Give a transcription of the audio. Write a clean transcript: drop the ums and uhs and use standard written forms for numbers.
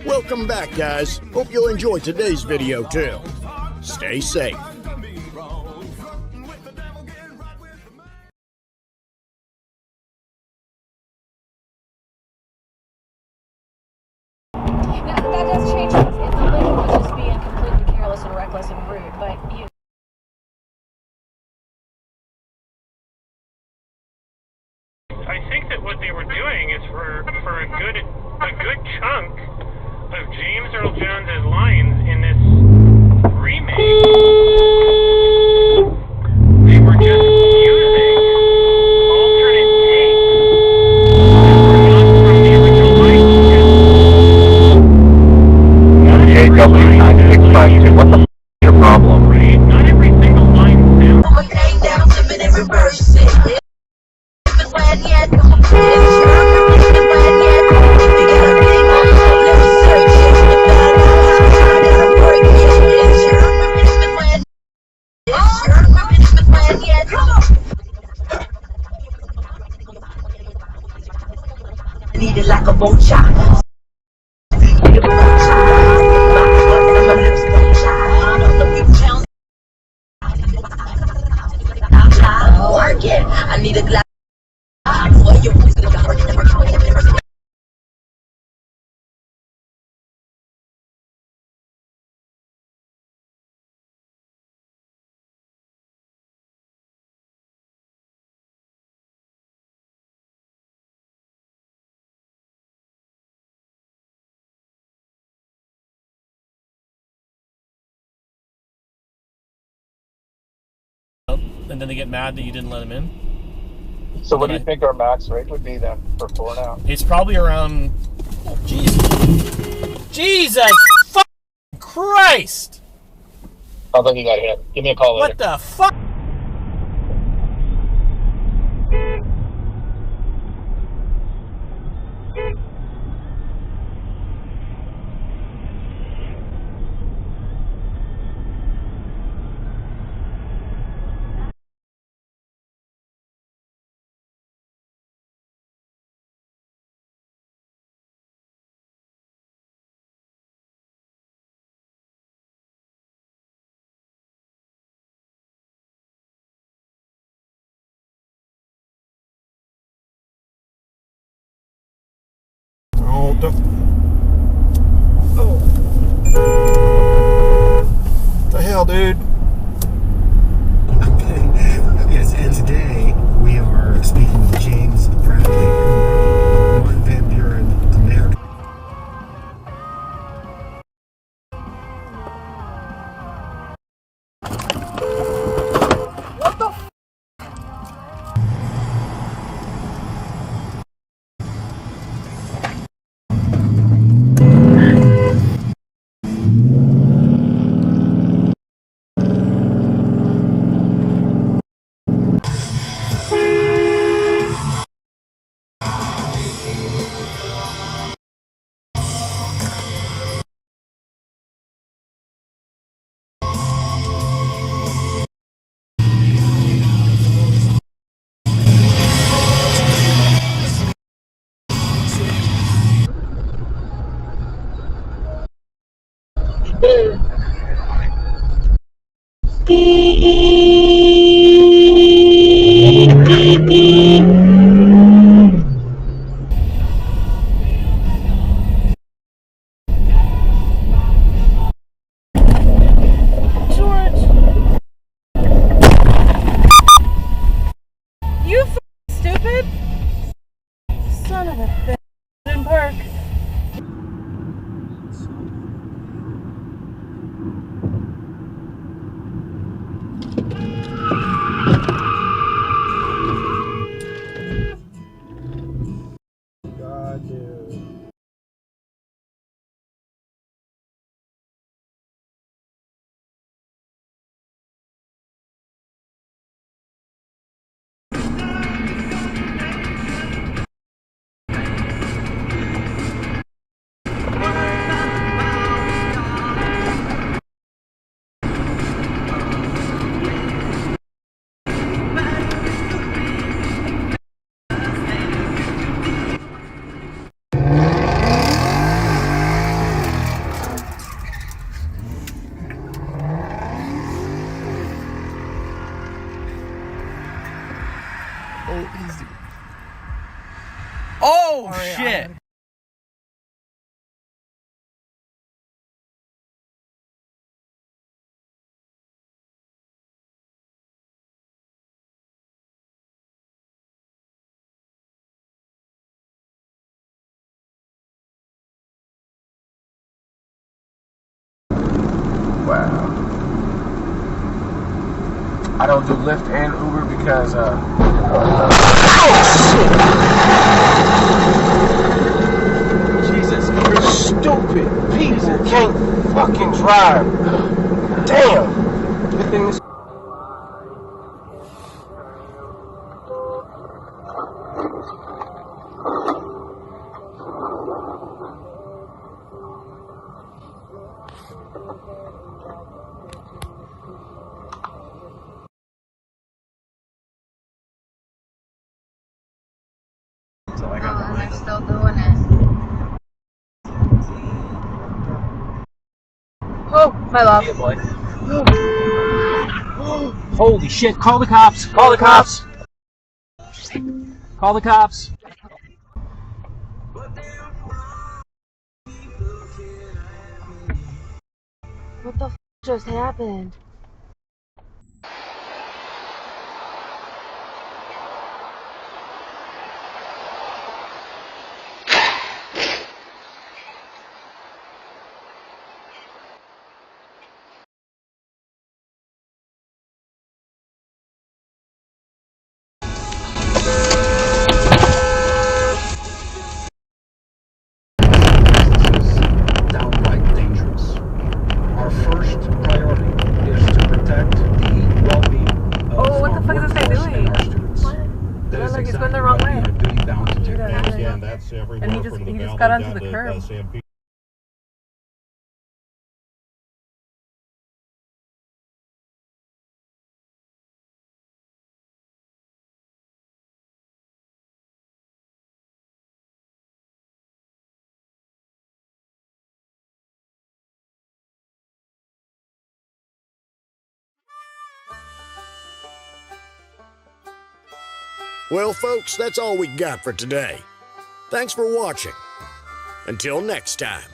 Welcome back, guys. Hope you'll enjoy today's video too. Stay safe. That does change things. It's illegal to just being completely careless and reckless and rude, but you. I think that what they were doing is for a good chunk of James Earl Jones's lines in this remake, they were just using alternate takes that were not from the original lines. JW9652, what the f*** is your problem? Right? Not every single line sounds. Need it like a boat shot. I need a glass. And then they get mad that you didn't let them in. So what do you think our max rate would be then for 4 now? It's probably around. Oh, Jesus fucking Christ! I think you got hit. Give me a call later. What the fuck? Oh, the hell, dude. Okay. Yes, and today we are speaking with James Bradley, who won Van Buren America. What the You stupid son of a bitch. Didn't park. Wow. I don't do Lyft and Uber because, Jesus, stupid people can't fucking drive. Damn. Good thing this. They're still doing it. Oh, my love. Yeah, boy. Holy shit, call the cops! Call the cops! Call the cops! What the f just happened? Downright dangerous. Our first priority is to protect the well-being of Oh, what the our fuck is this guy workforce doing? and our students. What? That is Look, he's exactly going the wrong what way. we are duty-bound to do. Yeah, And that's everywhere And he just- from the he just valley got onto down the to curb. San Pedro. Well, folks, that's all we got for today. Thanks for watching. Until next time.